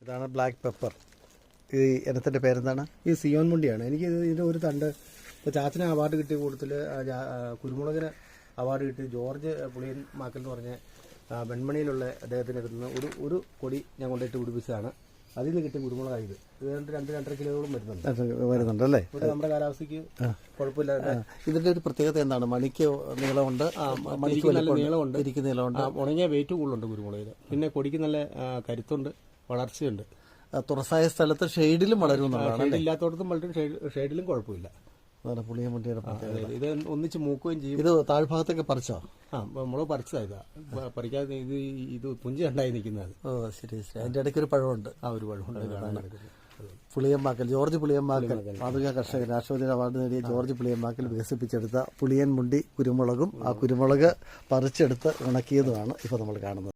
ഇതാണ് black pepper. ഈ ഇനത്തിൻ്റെ പേരെന്താണ്? ഈ സിയോൺ മുണ്ടിയാണ്. എനിക്ക് ഇതിൻ്റെ ഒരു തണ്ട് ഇപ്പോൾ ചാച്ചന് അവാർഡ് കിട്ടിയ കൂട്ടത്തിൽ കുരുമുളകിന് അവാർഡ് കിട്ടി ജോർജ് പുളിയൻ മാക്കൽ എന്ന് പറഞ്ഞ വെൺമണിയിലുള്ള അദ്ദേഹത്തിൻ്റെ അടുത്ത് നിന്ന് ഒരു കൊടി ഞാൻ കൊണ്ടുപോയിട്ട് പിടിപ്പിച്ചതാണ്. അതിൽ നിന്ന് കിട്ടിയ കുരുമുളകായത്. ഇത് 2-2.5 കിലോയോളം വരുന്നുണ്ട് അല്ലേ? നമ്മുടെ കാലാവസ്ഥയ്ക്ക് കുഴപ്പമില്ല. ഇതിൻ്റെ ഒരു പ്രത്യേകത എന്താണ്? മണിക്ക് നീളമുണ്ട്, മണിക്ക് നല്ല നീളമുണ്ട്, നീളമുണ്ട്, ഉണങ്ങിയ വെയിറ്റ് കൂടുതലുണ്ട് കുരുമുളകിന്. പിന്നെ കൊടിക്ക് നല്ല കരുത്തുണ്ട്, വളർച്ചയുണ്ട്. തുറസായ സ്ഥലത്ത് ഷെയ്ഡിലും വളരുമെന്നുള്ളതാണ്. ഇല്ലാത്തടത്തും വളരെ ഷെയ്ഡിലും കുഴപ്പമില്ല. അതാണ് പുളിയൻ മുണ്ടിയുടെ പ്രത്യേകത. ഇത് ഒന്നിച്ച് മൂക്കുകയും ചെയ്യും. ഇത് താഴ്ഭാഗത്തേക്ക് പറിച്ചോ? മുളക് പറിച്ചതാ. പറിക്കാതെ ഇത് പുഞ്ചി ഉണ്ടായി നിൽക്കുന്നത്. ഓ ശരി ശരി. അതിന്റെ ഇടയ്ക്ക് ഒരു പഴമുണ്ട്. ഒരു പഴമുണ്ട്. പുളിയമ്മാക്കൽ, ജോർജ് പുളിയമ്മാക്കൽ, മാതൃകാ കർഷകൻ, രാഷ്ട്രപതി അവാർഡ് നേടിയ ജോർജ് പുളിയമ്മാക്കൽ വികസിപ്പിച്ചെടുത്ത പുളിയൻ മുണ്ടി കുരുമുളകും ആ കുരുമുളക് പറിച്ചെടുത്ത് ഉണക്കിയതുമാണ് ഇപ്പോൾ നമ്മൾ കാണുന്നത്.